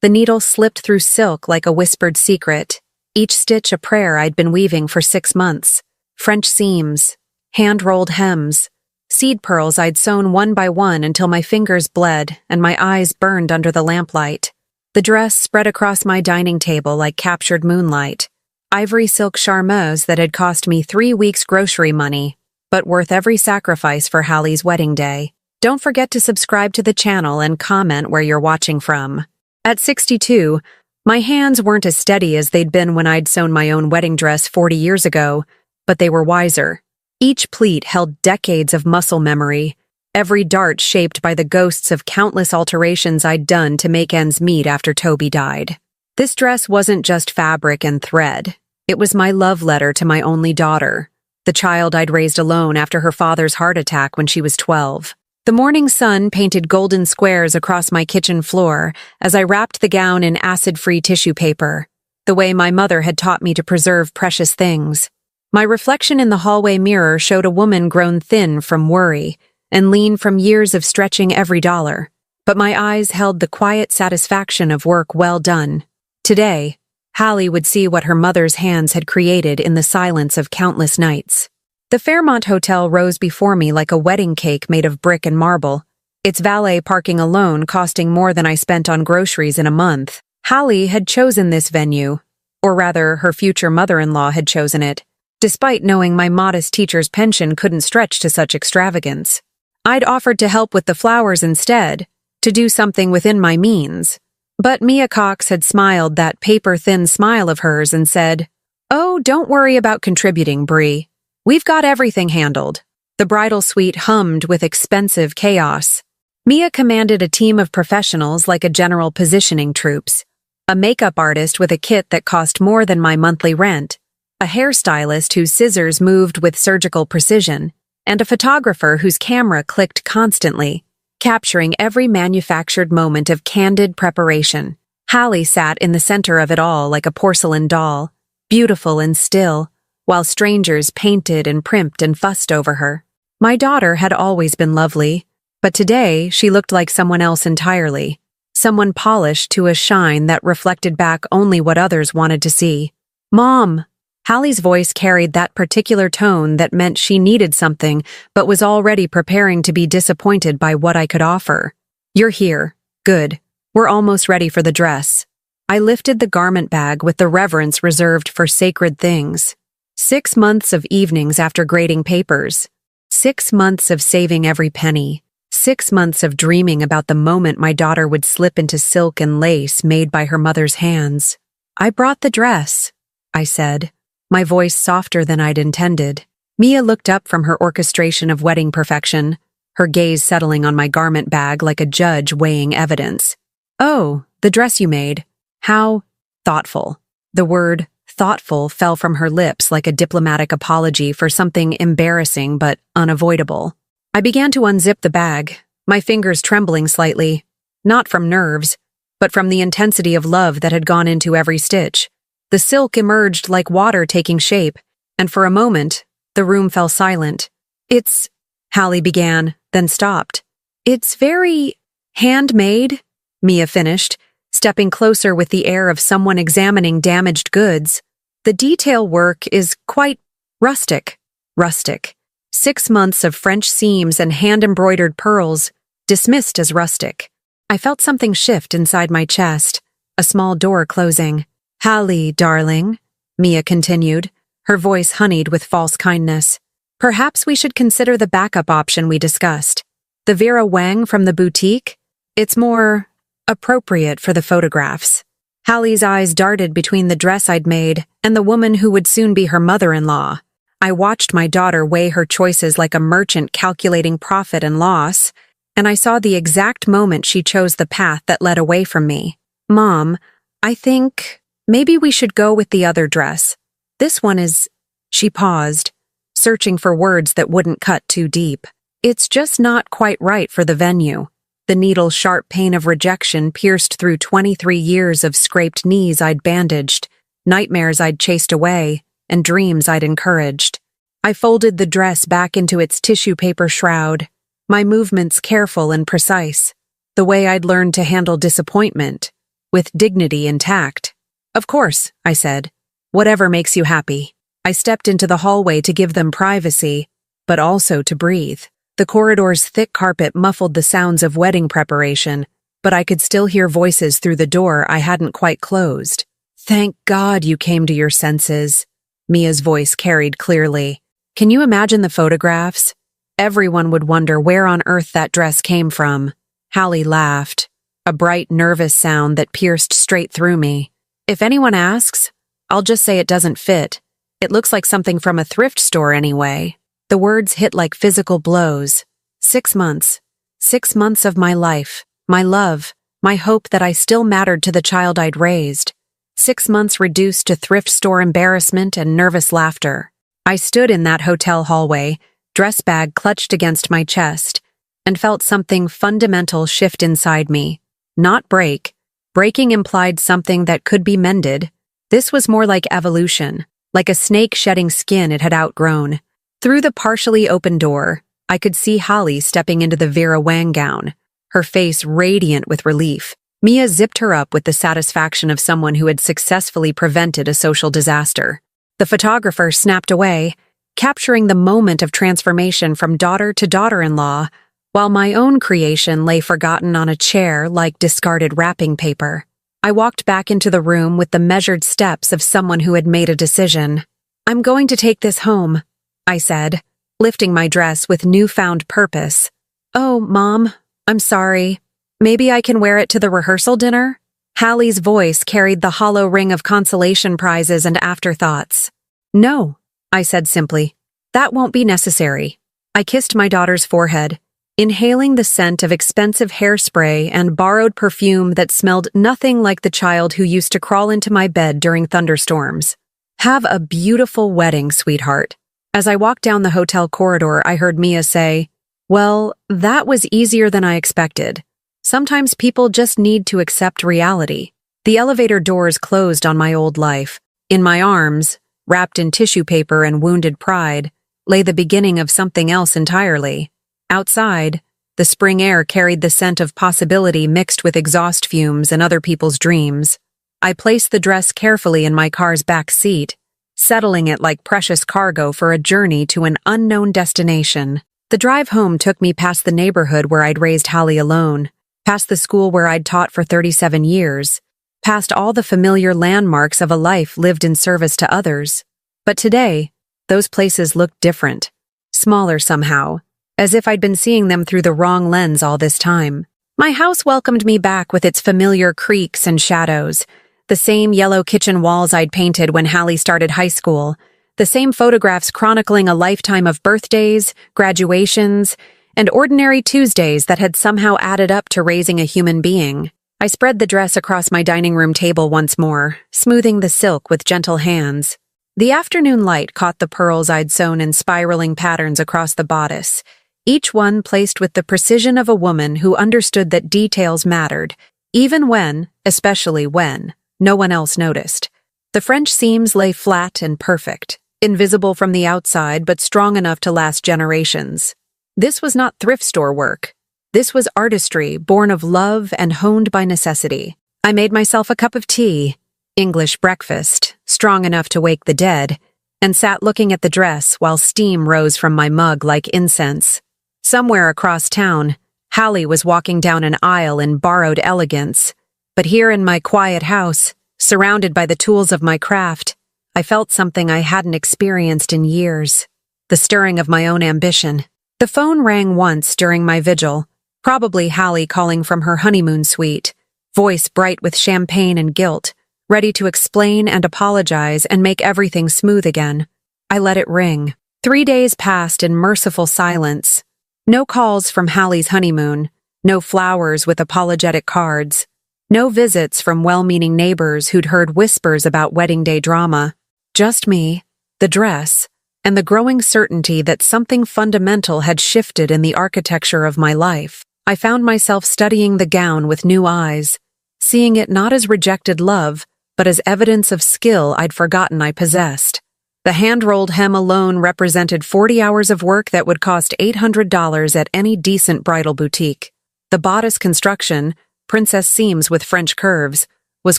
The needle slipped through silk like a whispered secret, each stitch a prayer I'd been weaving for 6 months. French seams, hand-rolled hems, seed pearls I'd sewn one by one until my fingers bled and my eyes burned under the lamplight. The dress spread across my dining table like captured moonlight. Ivory silk charmeuse that had cost me 3 weeks' grocery money, but worth every sacrifice for Hallie's wedding day. Don't forget to subscribe to the channel and comment where you're watching from. At 62, my hands weren't as steady as they'd been when I'd sewn my own wedding dress 40 years ago, but they were wiser. Each pleat held decades of muscle memory, every dart shaped by the ghosts of countless alterations I'd done to make ends meet after Toby died. This dress wasn't just fabric and thread. It was my love letter to my only daughter, the child I'd raised alone after her father's heart attack when she was 12. The morning sun painted golden squares across my kitchen floor as I wrapped the gown in acid-free tissue paper, the way my mother had taught me to preserve precious things. My reflection in the hallway mirror showed a woman grown thin from worry and lean from years of stretching every dollar, but my eyes held the quiet satisfaction of work well done. Today, Hallie would see what her mother's hands had created in the silence of countless nights. The Fairmont Hotel rose before me like a wedding cake made of brick and marble, its valet parking alone costing more than I spent on groceries in a month. Hallie had chosen this venue, or rather, her future mother-in-law had chosen it, despite knowing my modest teacher's pension couldn't stretch to such extravagance. I'd offered to help with the flowers instead, to do something within my means. But Mia Cox had smiled that paper-thin smile of hers and said, "Oh, don't worry about contributing, Bree. We've got everything handled." The bridal suite hummed with expensive chaos. Mia commanded a team of professionals like a general positioning troops, a makeup artist with a kit that cost more than my monthly rent, a hairstylist whose scissors moved with surgical precision, and a photographer whose camera clicked constantly, capturing every manufactured moment of candid preparation. Hallie sat in the center of it all like a porcelain doll, beautiful and still, while strangers painted and primped and fussed over her. My daughter had always been lovely, but today she looked like someone else entirely, someone polished to a shine that reflected back only what others wanted to see. "Mom!" Hallie's voice carried that particular tone that meant she needed something but was already preparing to be disappointed by what I could offer. "You're here. Good. We're almost ready for the dress." I lifted the garment bag with the reverence reserved for sacred things. 6 months of evenings after grading papers. 6 months of saving every penny. 6 months of dreaming about the moment my daughter would slip into silk and lace made by her mother's hands. "I brought the dress," I said, my voice softer than I'd intended. Mia looked up from her orchestration of wedding perfection, her gaze settling on my garment bag like a judge weighing evidence. "Oh, the dress you made. How thoughtful." The word thoughtful fell from her lips like a diplomatic apology for something embarrassing but unavoidable. I began to unzip the bag, my fingers trembling slightly, not from nerves, but from the intensity of love that had gone into every stitch. The silk emerged like water taking shape, and for a moment, the room fell silent. "It's," Hallie began, then stopped. "It's very handmade," Mia finished, stepping closer with the air of someone examining damaged goods. "The detail work is quite rustic." Rustic. 6 months of French seams and hand-embroidered pearls, dismissed as rustic. I felt something shift inside my chest, a small door closing. "Hallie, darling," Mia continued, her voice honeyed with false kindness. "Perhaps we should consider the backup option we discussed. The Vera Wang from the boutique? It's more appropriate for the photographs." Hallie's eyes darted between the dress I'd made and the woman who would soon be her mother-in-law. I watched my daughter weigh her choices like a merchant calculating profit and loss, and I saw the exact moment she chose the path that led away from me. "Mom, I think maybe we should go with the other dress. This one is—" She paused, searching for words that wouldn't cut too deep. "It's just not quite right for the venue." The needle-sharp pain of rejection pierced through 23 years of scraped knees I'd bandaged, nightmares I'd chased away, and dreams I'd encouraged. I folded the dress back into its tissue paper shroud, my movements careful and precise, the way I'd learned to handle disappointment, with dignity intact. "Of course," I said. "Whatever makes you happy." I stepped into the hallway to give them privacy, but also to breathe. The corridor's thick carpet muffled the sounds of wedding preparation, but I could still hear voices through the door I hadn't quite closed. "Thank God you came to your senses," Mia's voice carried clearly. "Can you imagine the photographs? Everyone would wonder where on earth that dress came from." Hallie laughed, a bright, nervous sound that pierced straight through me. "If anyone asks, I'll just say it doesn't fit. It looks like something from a thrift store anyway." The words hit like physical blows. 6 months. 6 months of my life, my love, my hope that I still mattered to the child I'd raised. 6 months reduced to thrift store embarrassment and nervous laughter. I stood in that hotel hallway, dress bag clutched against my chest, and felt something fundamental shift inside me. Not break. Breaking implied something that could be mended. This was more like evolution, like a snake shedding skin it had outgrown. Through the partially open door, I could see Holly stepping into the Vera Wang gown, her face radiant with relief. Mia zipped her up with the satisfaction of someone who had successfully prevented a social disaster. The photographer snapped away, capturing the moment of transformation from daughter to daughter-in-law, while my own creation lay forgotten on a chair like discarded wrapping paper. I walked back into the room with the measured steps of someone who had made a decision. "I'm going to take this home," I said, lifting my dress with newfound purpose. "Oh, Mom, I'm sorry. Maybe I can wear it to the rehearsal dinner?" Hallie's voice carried the hollow ring of consolation prizes and afterthoughts. "No," I said simply. "That won't be necessary." I kissed my daughter's forehead, inhaling the scent of expensive hairspray and borrowed perfume that smelled nothing like the child who used to crawl into my bed during thunderstorms. "Have a beautiful wedding, sweetheart." As I walked down the hotel corridor, I heard Mia say, "Well, that was easier than I expected. Sometimes people just need to accept reality." The elevator doors closed on my old life. In my arms, wrapped in tissue paper and wounded pride, lay the beginning of something else entirely. Outside, the spring air carried the scent of possibility mixed with exhaust fumes and other people's dreams. I placed the dress carefully in my car's back seat, settling it like precious cargo for a journey to an unknown destination. The drive home took me past the neighborhood where I'd raised Holly alone, past the school where I'd taught for 37 years, past all the familiar landmarks of a life lived in service to others. But today, those places looked different, smaller somehow, as if I'd been seeing them through the wrong lens all this time. My house welcomed me back with its familiar creaks and shadows, the same yellow kitchen walls I'd painted when Hallie started high school, the same photographs chronicling a lifetime of birthdays, graduations, and ordinary Tuesdays that had somehow added up to raising a human being. I spread the dress across my dining room table once more, smoothing the silk with gentle hands. The afternoon light caught the pearls I'd sewn in spiraling patterns across the bodice, each one placed with the precision of a woman who understood that details mattered, even when, especially when, no one else noticed. The French seams lay flat and perfect, invisible from the outside but strong enough to last generations. This was not thrift store work. This was artistry born of love and honed by necessity. I made myself a cup of tea, English breakfast, strong enough to wake the dead, and sat looking at the dress while steam rose from my mug like incense. Somewhere across town, Hallie was walking down an aisle in borrowed elegance, but here in my quiet house, surrounded by the tools of my craft, I felt something I hadn't experienced in years, the stirring of my own ambition. The phone rang once during my vigil, probably Hallie calling from her honeymoon suite, voice bright with champagne and guilt, ready to explain and apologize and make everything smooth again. I let it ring. 3 days passed in merciful silence. No calls from Hallie's honeymoon, no flowers with apologetic cards, no visits from well-meaning neighbors who'd heard whispers about wedding day drama. Just me, the dress, and the growing certainty that something fundamental had shifted in the architecture of my life. I found myself studying the gown with new eyes, seeing it not as rejected love, but as evidence of skill I'd forgotten I possessed. The hand-rolled hem alone represented 40 hours of work that would cost $800 at any decent bridal boutique. The bodice construction, princess seams with French curves, was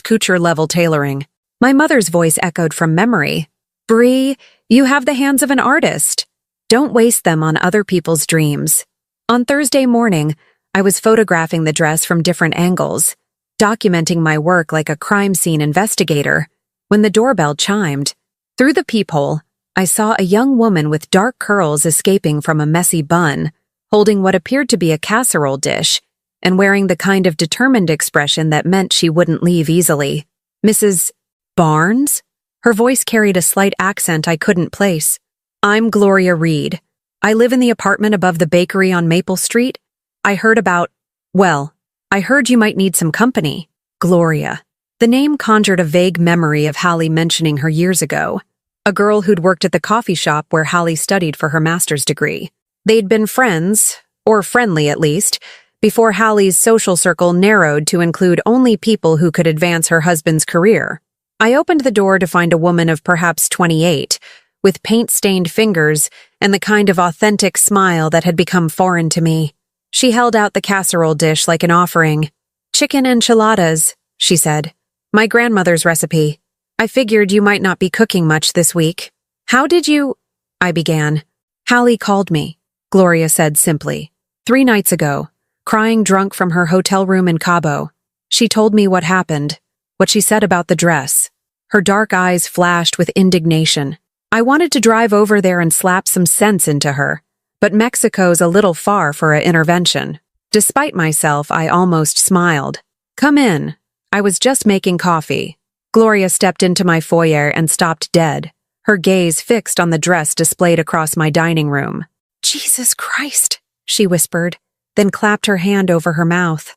couture-level tailoring. My mother's voice echoed from memory. "Bree, you have the hands of an artist. Don't waste them on other people's dreams." On Thursday morning, I was photographing the dress from different angles, documenting my work like a crime scene investigator, when the doorbell chimed. Through the peephole, I saw a young woman with dark curls escaping from a messy bun, holding what appeared to be a casserole dish, and wearing the kind of determined expression that meant she wouldn't leave easily. "Mrs. Barnes?" Her voice carried a slight accent I couldn't place. "I'm Gloria Reed. I live in the apartment above the bakery on Maple Street. I heard you might need some company." Gloria. The name conjured a vague memory of Hallie mentioning her years ago, a girl who'd worked at the coffee shop where Hallie studied for her master's degree. They'd been friends, or friendly at least, before Hallie's social circle narrowed to include only people who could advance her husband's career. I opened the door to find a woman of perhaps 28, with paint-stained fingers and the kind of authentic smile that had become foreign to me. She held out the casserole dish like an offering. "Chicken enchiladas," she said. "My grandmother's recipe. I figured you might not be cooking much this week." "How did you—" I began. "Hallie called me," Gloria said simply. 3 nights ago, crying drunk from her hotel room in Cabo. She told me what happened, what she said about the dress. Her dark eyes flashed with indignation. I wanted to drive over there and slap some sense into her, but Mexico's a little far for an intervention. Despite myself, I almost smiled. "Come in. I was just making coffee." Gloria stepped into my foyer and stopped dead, her gaze fixed on the dress displayed across my dining room. "Jesus Christ," she whispered, then clapped her hand over her mouth.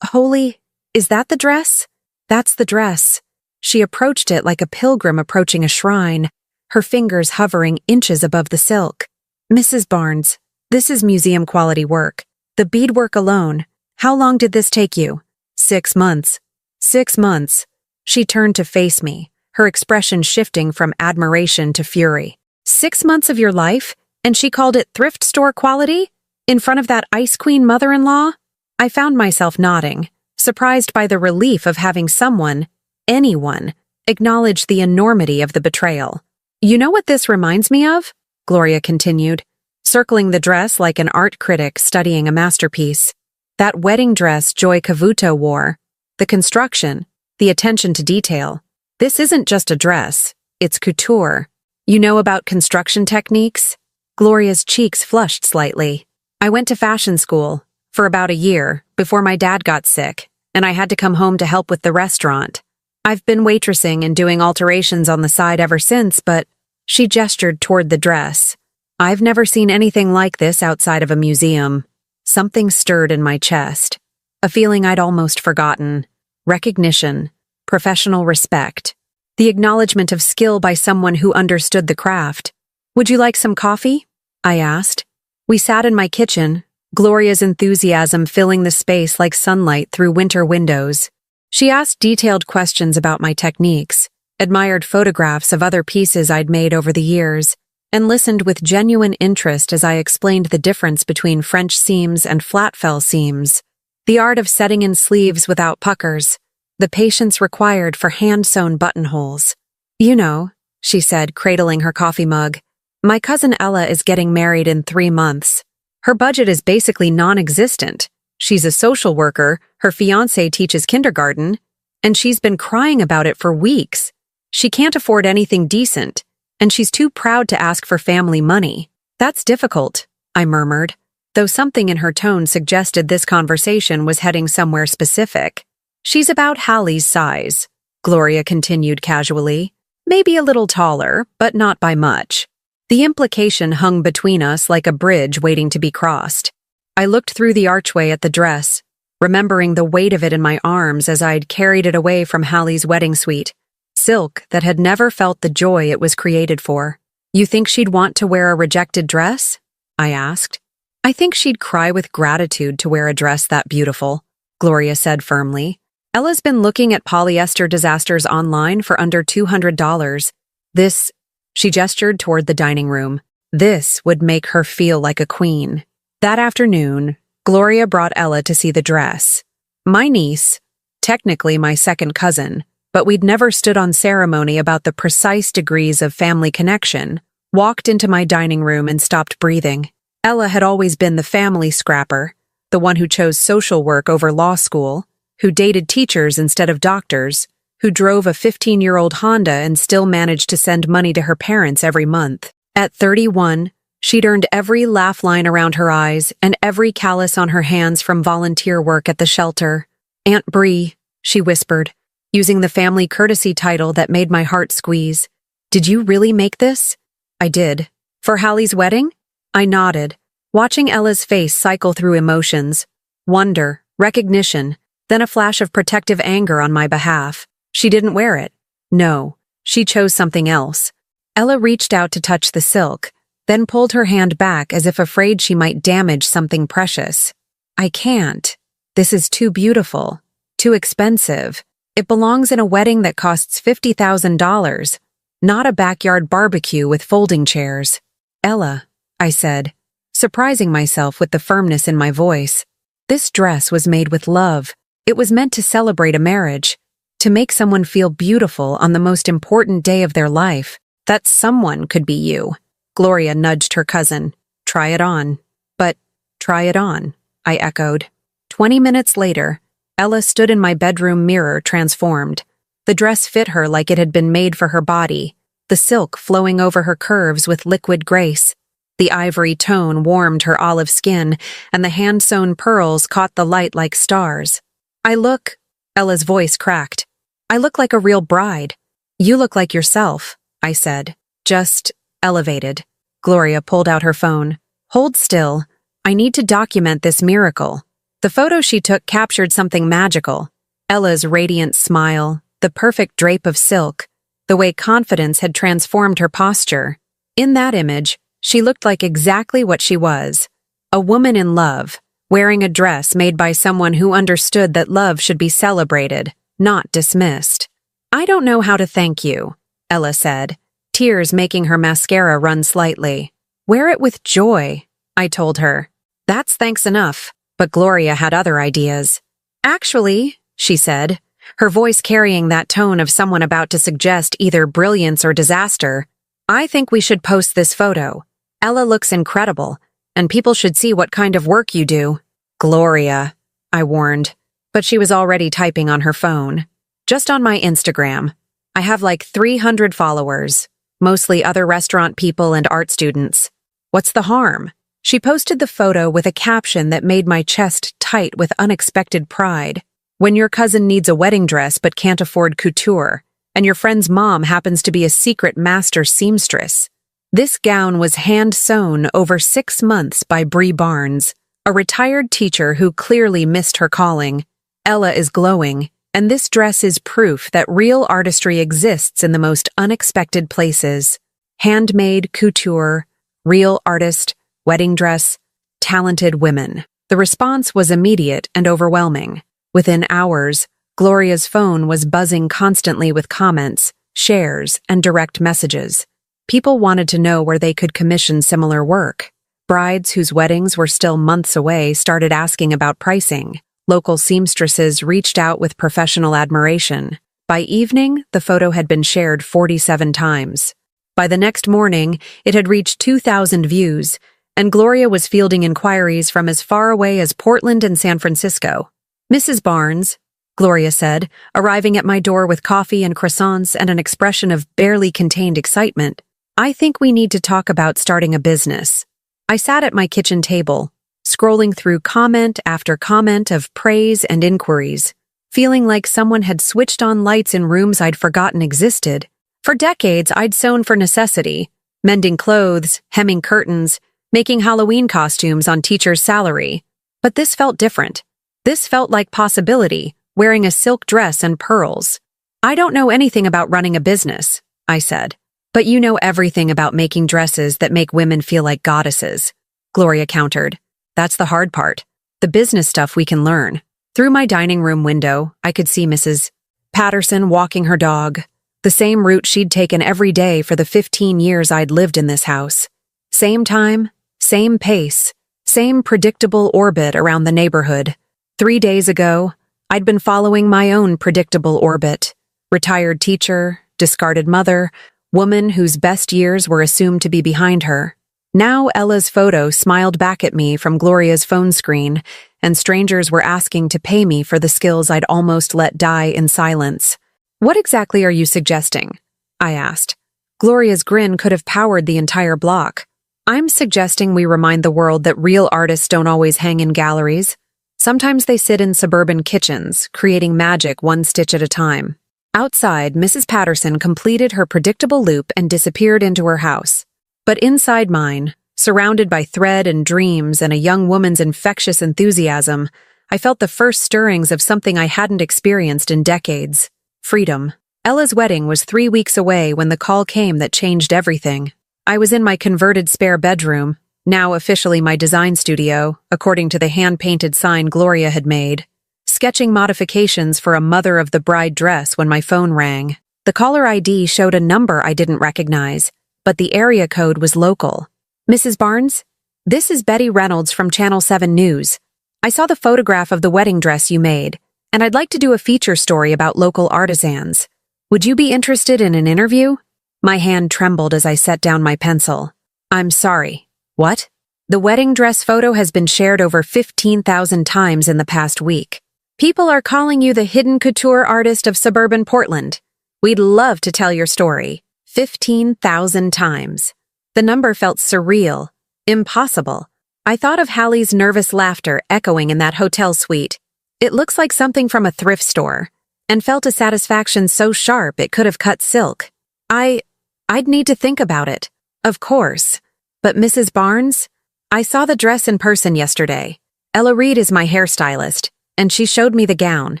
Holy, is that the dress?" "That's the dress." She approached it like a pilgrim approaching a shrine, her fingers hovering inches above the silk. "Mrs. Barnes, this is museum-quality work. The beadwork alone. How long did this take you?" 6 months. 6 months. She turned to face me, her expression shifting from admiration to fury. 6 months of your life? And she called it thrift store quality? In front of that Ice Queen mother-in-law? I found myself nodding, surprised by the relief of having someone, anyone, acknowledge the enormity of the betrayal. "You know what this reminds me of?" Gloria continued, circling the dress like an art critic studying a masterpiece. "That wedding dress Joy Cavuto wore. The construction, the attention to detail. This isn't just a dress, it's couture. You know about construction techniques?" Gloria's cheeks flushed slightly. "I went to fashion school for about a year before my dad got sick, and I had to come home to help with the restaurant. I've been waitressing and doing alterations on the side ever since, but..." She gestured toward the dress. "I've never seen anything like this outside of a museum." Something stirred in my chest. A feeling I'd almost forgotten. Recognition. Professional respect. The acknowledgement of skill by someone who understood the craft. "Would you like some coffee?" I asked. We sat in my kitchen, Gloria's enthusiasm filling the space like sunlight through winter windows. She asked detailed questions about my techniques, admired photographs of other pieces I'd made over the years, and listened with genuine interest as I explained the difference between French seams and flat-fell seams, the art of setting in sleeves without puckers, the patience required for hand-sewn buttonholes. "You know," she said, cradling her coffee mug, "my cousin Ella is getting married in 3 months. Her budget is basically non-existent. She's a social worker, her fiancé teaches kindergarten, and she's been crying about it for weeks. She can't afford anything decent, and she's too proud to ask for family money." "That's difficult," I murmured, though something in her tone suggested this conversation was heading somewhere specific. "She's about Hallie's size," Gloria continued casually. "Maybe a little taller, but not by much." The implication hung between us like a bridge waiting to be crossed. I looked through the archway at the dress, remembering the weight of it in my arms as I'd carried it away from Hallie's wedding suite. Silk that had never felt the joy it was created for. "You think she'd want to wear a rejected dress?" I asked. "I think she'd cry with gratitude to wear a dress that beautiful," Gloria said firmly. "Ella's been looking at polyester disasters online for under $200. This," she gestured toward the dining room, "this would make her feel like a queen." That afternoon, Gloria brought Ella to see the dress. My niece, technically my second cousin, but we'd never stood on ceremony about the precise degrees of family connection, walked into my dining room and stopped breathing. Ella had always been the family scrapper, the one who chose social work over law school, who dated teachers instead of doctors, who drove a 15-year-old Honda and still managed to send money to her parents every month. At 31, she'd earned every laugh line around her eyes and every callus on her hands from volunteer work at the shelter. "Aunt Bree," she whispered, using the family courtesy title that made my heart squeeze. "Did you really make this?" I did. "For Hallie's wedding?" I nodded, watching Ella's face cycle through emotions. Wonder, recognition, then a flash of protective anger on my behalf. She didn't wear it. No, she chose something else. Ella reached out to touch the silk, then pulled her hand back as if afraid she might damage something precious. "I can't. This is too beautiful. Too expensive. It belongs in a wedding that costs $50,000, not a backyard barbecue with folding chairs." "Ella," I said, surprising myself with the firmness in my voice. "This dress was made with love. It was meant to celebrate a marriage, to make someone feel beautiful on the most important day of their life. That someone could be you." Gloria nudged her cousin. "Try it on." "But, try it on," I echoed. 20 minutes later, Ella stood in my bedroom mirror transformed. The dress fit her like it had been made for her body, the silk flowing over her curves with liquid grace. The ivory tone warmed her olive skin, and the hand-sewn pearls caught the light like stars. Ella's voice cracked. "I look like a real bride." "You look like yourself," I said. "Just elevated." Gloria pulled out her phone. "Hold still. I need to document this miracle." The photo she took captured something magical. Ella's radiant smile, the perfect drape of silk, the way confidence had transformed her posture. In that image, she looked like exactly what she was. A woman in love, wearing a dress made by someone who understood that love should be celebrated, not dismissed. "I don't know how to thank you," Ella said, tears making her mascara run slightly. "Wear it with joy," I told her. "That's thanks enough." But Gloria had other ideas. "Actually," she said, her voice carrying that tone of someone about to suggest either brilliance or disaster, "I think we should post this photo. Ella looks incredible, and people should see what kind of work you do." "Gloria," I warned, but she was already typing on her phone. "Just on my Instagram. I have like 300 followers, mostly other restaurant people and art students. What's the harm?" She posted the photo with a caption that made my chest tight with unexpected pride. "When your cousin needs a wedding dress but can't afford couture, and your friend's mom happens to be a secret master seamstress. This gown was hand-sewn over 6 months by Bree Barnes, a retired teacher who clearly missed her calling. Ella is glowing, and this dress is proof that real artistry exists in the most unexpected places. Handmade, couture, real artist, wedding dress, talented women." The response was immediate and overwhelming. Within hours, Gloria's phone was buzzing constantly with comments, shares, and direct messages. People wanted to know where they could commission similar work. Brides whose weddings were still months away started asking about pricing. Local seamstresses reached out with professional admiration. By evening, the photo had been shared 47 times. By the next morning, it had reached 2,000 views, and Gloria was fielding inquiries from as far away as Portland and San Francisco. "Mrs. Barnes," Gloria said, arriving at my door with coffee and croissants and an expression of barely contained excitement, "I think we need to talk about starting a business." I sat at my kitchen table, scrolling through comment after comment of praise and inquiries, feeling like someone had switched on lights in rooms I'd forgotten existed. For decades, I'd sewn for necessity, mending clothes, hemming curtains, making Halloween costumes on teachers' salary. But this felt different. This felt like possibility, wearing a silk dress and pearls. "I don't know anything about running a business," I said. "But you know everything about making dresses that make women feel like goddesses," Gloria countered. "That's the hard part. The business stuff we can learn." Through my dining room window, I could see Mrs. Patterson walking her dog, the same route she'd taken every day for the 15 years I'd lived in this house. Same time, same pace, same predictable orbit around the neighborhood. 3 days ago, I'd been following my own predictable orbit. Retired teacher, discarded mother, woman whose best years were assumed to be behind her. Now Ella's photo smiled back at me from Gloria's phone screen, and strangers were asking to pay me for the skills I'd almost let die in silence. What exactly are you suggesting? I asked. Gloria's grin could have powered the entire block. I'm suggesting we remind the world that real artists don't always hang in galleries. Sometimes they sit in suburban kitchens, creating magic one stitch at a time. Outside, Mrs. Patterson completed her predictable loop and disappeared into her house. But inside mine, surrounded by thread and dreams and a young woman's infectious enthusiasm, I felt the first stirrings of something I hadn't experienced in decades. Freedom. Ella's wedding was 3 weeks away when the call came that changed everything. I was in my converted spare bedroom, now officially my design studio, according to the hand-painted sign Gloria had made, sketching modifications for a mother-of-the-bride dress when my phone rang. The caller ID showed a number I didn't recognize, but the area code was local. Mrs. Barnes? This is Betty Reynolds from Channel 7 News. I saw the photograph of the wedding dress you made, and I'd like to do a feature story about local artisans. Would you be interested in an interview? My hand trembled as I set down my pencil. I'm sorry. What? The wedding dress photo has been shared over 15,000 times in the past week. People are calling you the hidden couture artist of suburban Portland. We'd love to tell your story. 15,000 times. The number felt surreal, impossible. I thought of Hallie's nervous laughter echoing in that hotel suite. It looks like something from a thrift store, and felt a satisfaction so sharp it could have cut silk. I'd need to think about it. Of course. But Mrs. Barnes? I saw the dress in person yesterday. Ella Reed is my hairstylist, and she showed me the gown.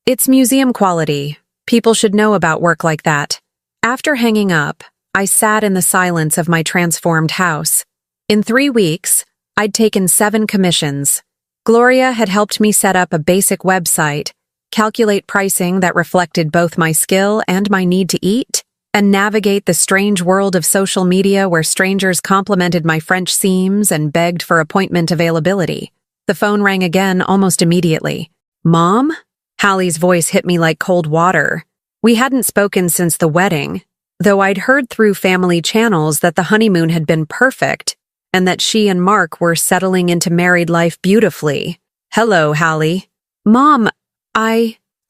It's museum quality. People should know about work like that. After hanging up, I sat in the silence of my transformed house. In 3 weeks, I'd taken 7 commissions. Gloria had helped me set up a basic website, calculate pricing that reflected both my skill and my need to eat, and navigate the strange world of social media where strangers complimented my French seams and begged for appointment availability. The phone rang again almost immediately. Mom? Hallie's voice hit me like cold water. We hadn't spoken since the wedding, though I'd heard through family channels that the honeymoon had been perfect and that she and Mark were settling into married life beautifully. Hello, Hallie. Mom,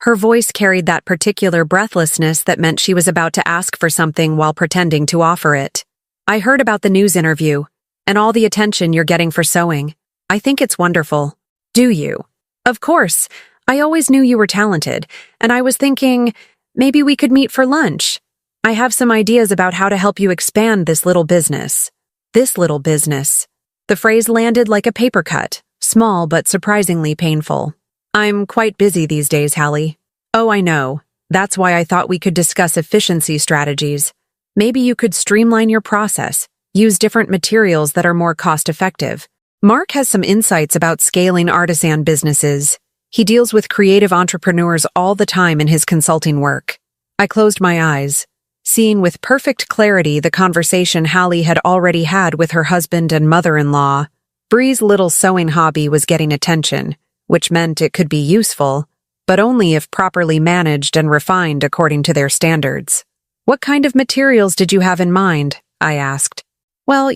Her voice carried that particular breathlessness that meant she was about to ask for something while pretending to offer it. I heard about the news interview and all the attention you're getting for sewing. I think it's wonderful. Do you? Of course. I always knew you were talented, and I was thinking, maybe we could meet for lunch. I have some ideas about how to help you expand this little business. This little business. The phrase landed like a paper cut, small but surprisingly painful. I'm quite busy these days, Hallie. Oh, I know. That's why I thought we could discuss efficiency strategies. Maybe you could streamline your process, use different materials that are more cost-effective. Mark has some insights about scaling artisan businesses. He deals with creative entrepreneurs all the time in his consulting work. I closed my eyes, seeing with perfect clarity the conversation Hallie had already had with her husband and mother-in-law. Bree's little sewing hobby was getting attention, which meant it could be useful, but only if properly managed and refined according to their standards. What kind of materials did you have in mind? I asked. Well,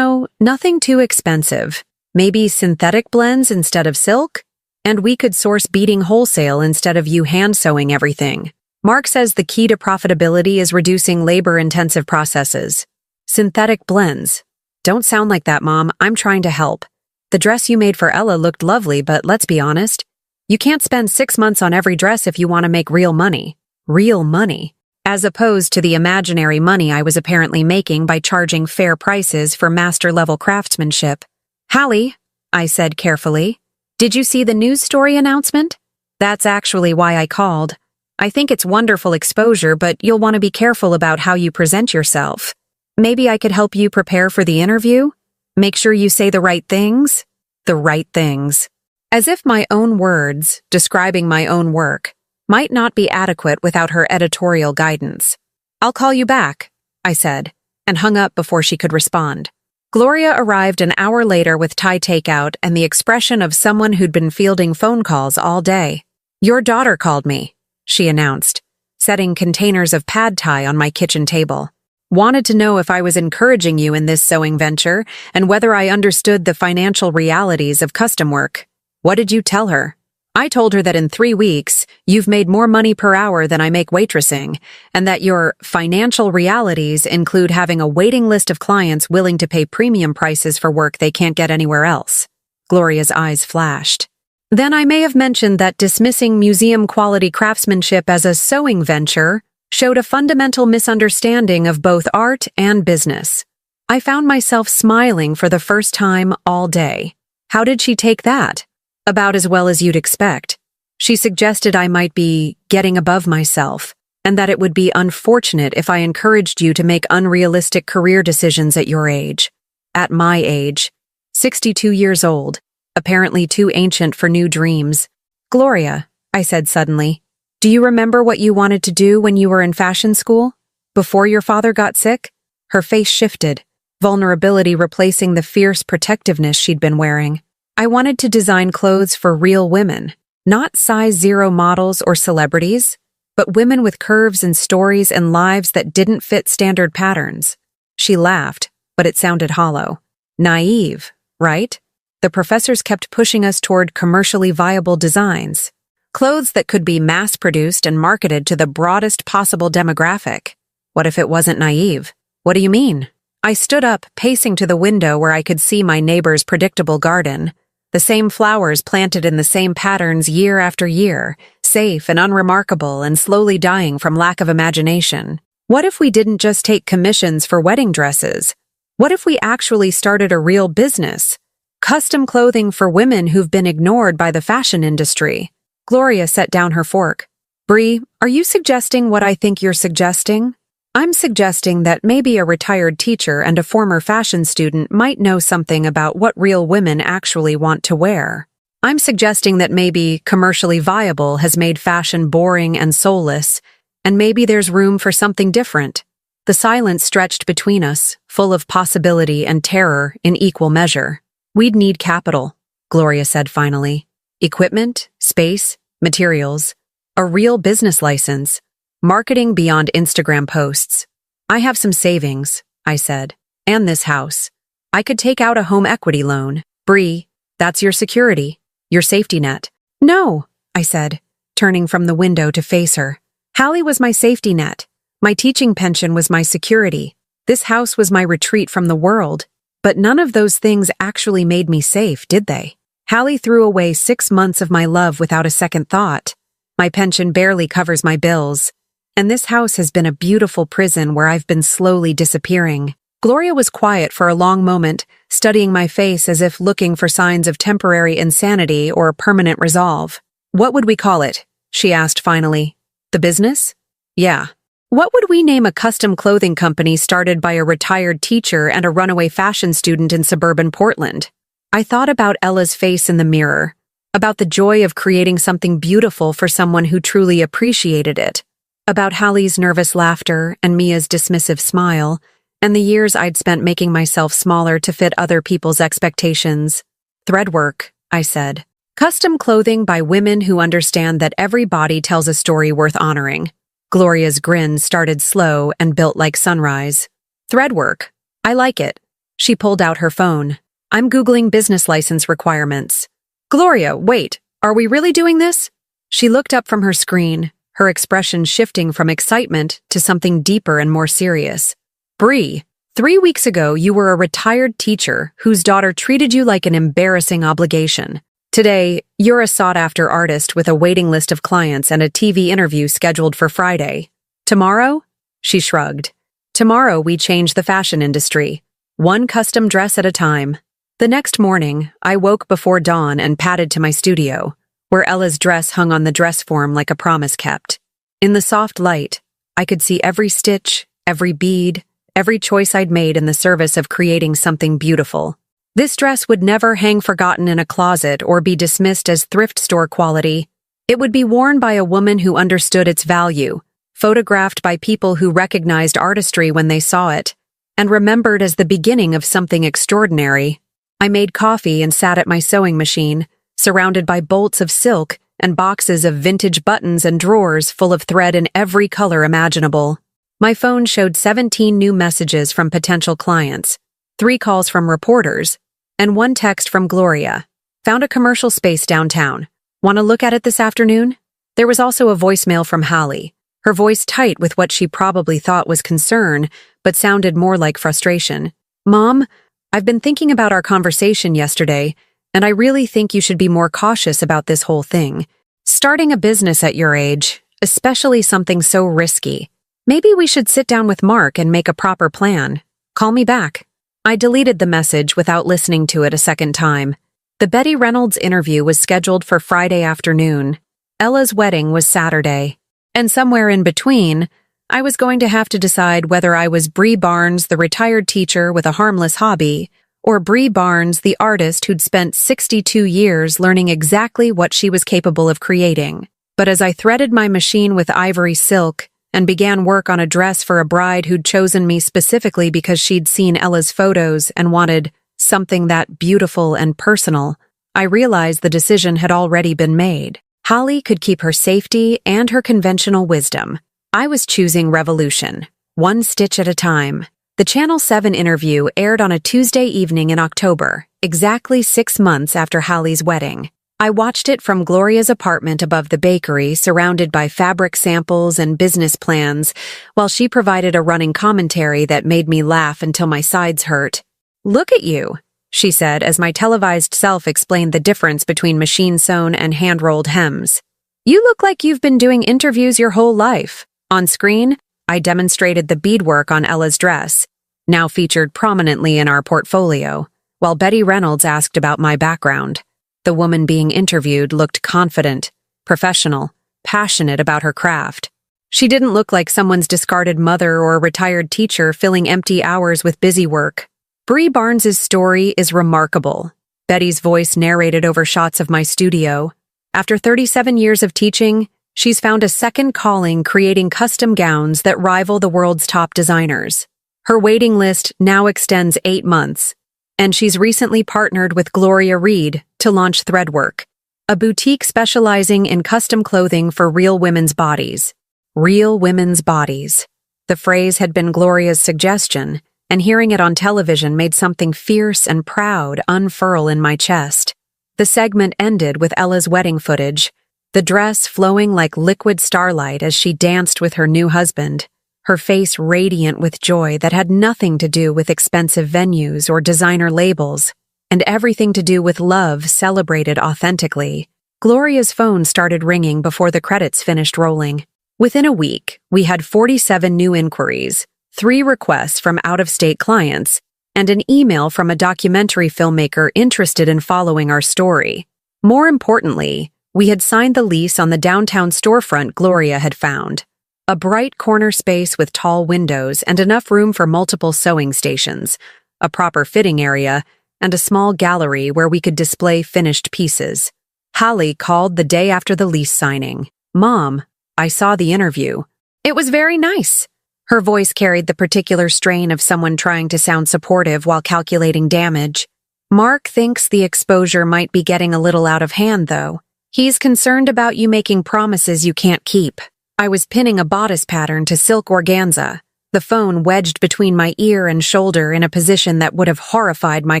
nothing too expensive. Maybe synthetic blends instead of silk? And we could source beading wholesale instead of you hand-sewing everything. Mark says the key to profitability is reducing labor-intensive processes. Synthetic blends. Don't sound like that, Mom. I'm trying to help. The dress you made for Ella looked lovely, but let's be honest. You can't spend 6 months on every dress if you want to make real money. Real money. As opposed to the imaginary money I was apparently making by charging fair prices for master-level craftsmanship. Hallie, I said carefully, did you see the news story announcement? That's actually why I called. I think it's wonderful exposure, but you'll want to be careful about how you present yourself. Maybe I could help you prepare for the interview? Make sure you say the right things? The right things. As if my own words, describing my own work, might not be adequate without her editorial guidance. I'll call you back, I said, and hung up before she could respond. Gloria arrived an hour later with Thai takeout and the expression of someone who'd been fielding phone calls all day. "Your daughter called me," she announced, setting containers of pad thai on my kitchen table. "Wanted to know if I was encouraging you in this sewing venture and whether I understood the financial realities of custom work. What did you tell her?" "I told her that in 3 weeks, you've made more money per hour than I make waitressing, and that your financial realities include having a waiting list of clients willing to pay premium prices for work they can't get anywhere else." Gloria's eyes flashed. "Then I may have mentioned that dismissing museum-quality craftsmanship as a sewing venture showed a fundamental misunderstanding of both art and business." I found myself smiling for the first time all day. How did she take that? About as well as you'd expect. She suggested I might be getting above myself, and that it would be unfortunate if I encouraged you to make unrealistic career decisions at your age. At my age, 62 years old, apparently too ancient for new dreams. "Gloria," I said suddenly, "do you remember what you wanted to do when you were in fashion school? Before your father got sick?" Her face shifted, vulnerability replacing the fierce protectiveness she'd been wearing. "I wanted to design clothes for real women, not size 0 models or celebrities, but women with curves and stories and lives that didn't fit standard patterns." She laughed, but it sounded hollow. "Naive, right? The professors kept pushing us toward commercially viable designs. Clothes that could be mass-produced and marketed to the broadest possible demographic. What if it wasn't naive?" "What do you mean?" I stood up, pacing to the window where I could see my neighbor's predictable garden. The same flowers planted in the same patterns year after year, safe and unremarkable and slowly dying from lack of imagination. What if we didn't just take commissions for wedding dresses? What if we actually started a real business? Custom clothing for women who've been ignored by the fashion industry. Gloria set down her fork. "Bree, are you suggesting what I think you're suggesting?" "I'm suggesting that maybe a retired teacher and a former fashion student might know something about what real women actually want to wear. I'm suggesting that maybe commercially viable has made fashion boring and soulless, and maybe there's room for something different." The silence stretched between us, full of possibility and terror in equal measure. "We'd need capital," Gloria said finally. "Equipment, space, materials, a real business license. Marketing beyond Instagram posts. I have some savings," I said, "and this house. I could take out a home equity loan. Bree, that's your security, your safety net." "No," I said, turning from the window to face her. "Hallie was my safety net. My teaching pension was my security. This house was my retreat from the world. But none of those things actually made me safe, did they? Hallie threw away 6 months of my love without a second thought. My pension barely covers my bills. And this house has been a beautiful prison where I've been slowly disappearing." Gloria was quiet for a long moment, studying my face as if looking for signs of temporary insanity or permanent resolve. "What would we call it?" she asked finally. "The business?" "Yeah." "What would we name a custom clothing company started by a retired teacher and a runaway fashion student in suburban Portland?" I thought about Ella's face in the mirror, about the joy of creating something beautiful for someone who truly appreciated it, about Hallie's nervous laughter and Mia's dismissive smile, and the years I'd spent making myself smaller to fit other people's expectations. "Threadwork," I said. "Custom clothing by women who understand that every body tells a story worth honoring." Gloria's grin started slow and built like sunrise. "Threadwork. I like it." She pulled out her phone. "I'm Googling business license requirements." "Gloria, wait, are we really doing this?" She looked up from her screen, her expression shifting from excitement to something deeper and more serious. "Bree, 3 weeks ago you were a retired teacher whose daughter treated you like an embarrassing obligation. Today, you're a sought-after artist with a waiting list of clients and a TV interview scheduled for Friday. Tomorrow?" She shrugged. "Tomorrow we change the fashion industry, one custom dress at a time." The next morning, I woke before dawn and padded to my studio, where Ella's dress hung on the dress form like a promise kept. In the soft light, I could see every stitch, every bead, every choice I'd made in the service of creating something beautiful. This dress would never hang forgotten in a closet or be dismissed as thrift store quality. It would be worn by a woman who understood its value, photographed by people who recognized artistry when they saw it, and remembered as the beginning of something extraordinary. I made coffee and sat at my sewing machine, surrounded by bolts of silk and boxes of vintage buttons and drawers full of thread in every color imaginable. My phone showed 17 new messages from potential clients, 3 calls from reporters, and 1 text from Gloria. Found a commercial space downtown. Want to look at it this afternoon? There was also a voicemail from Hallie, her voice tight with what she probably thought was concern, but sounded more like frustration. Mom, I've been thinking about our conversation yesterday, and I really think you should be more cautious about this whole thing. Starting a business at your age, especially something so risky. Maybe we should sit down with Mark and make a proper plan. Call me back. I deleted the message without listening to it a second time. The Betty Reynolds interview was scheduled for Friday afternoon. Ella's wedding was Saturday. And somewhere in between, I was going to have to decide whether I was Bree Barnes, the retired teacher with a harmless hobby, or Bree Barnes, the artist who'd spent 62 years learning exactly what she was capable of creating. But as I threaded my machine with ivory silk and began work on a dress for a bride who'd chosen me specifically because she'd seen Ella's photos and wanted something that beautiful and personal, I realized the decision had already been made. Hallie could keep her safety and her conventional wisdom. I was choosing revolution, one stitch at a time. The Channel 7 interview aired on a Tuesday evening in October, exactly 6 months after Hallie's wedding. I watched it from Gloria's apartment above the bakery, surrounded by fabric samples and business plans, while she provided a running commentary that made me laugh until my sides hurt. "Look at you," she said as my televised self explained the difference between machine-sewn and hand-rolled hems. "You look like you've been doing interviews your whole life." On screen, I demonstrated the beadwork on Ella's dress, now featured prominently in our portfolio, while Betty Reynolds asked about my background. The woman being interviewed looked confident, professional, passionate about her craft. She didn't look like someone's discarded mother or retired teacher filling empty hours with busy work. Bree Barnes's story is remarkable. Betty's voice narrated over shots of my studio. After 37 years of teaching, she's found a second calling creating custom gowns that rival the world's top designers. Her waiting list now extends 8 months, and she's recently partnered with Gloria Reed to launch Threadwork, a boutique specializing in custom clothing for real women's bodies. Real women's bodies. The phrase had been Gloria's suggestion, and hearing it on television made something fierce and proud unfurl in my chest. The segment ended with Ella's wedding footage, the dress flowing like liquid starlight as she danced with her new husband, her face radiant with joy that had nothing to do with expensive venues or designer labels, and everything to do with love celebrated authentically. Gloria's phone started ringing before the credits finished rolling. Within a week, we had 47 new inquiries, 3 requests from out-of-state clients, and an email from a documentary filmmaker interested in following our story. More importantly, we had signed the lease on the downtown storefront Gloria had found. A bright corner space with tall windows and enough room for multiple sewing stations, a proper fitting area, and a small gallery where we could display finished pieces. Hallie called the day after the lease signing. "Mom, I saw the interview. It was very nice." Her voice carried the particular strain of someone trying to sound supportive while calculating damage. "Mark thinks the exposure might be getting a little out of hand, though. He's concerned about you making promises you can't keep." I was pinning a bodice pattern to silk organza, the phone wedged between my ear and shoulder in a position that would have horrified my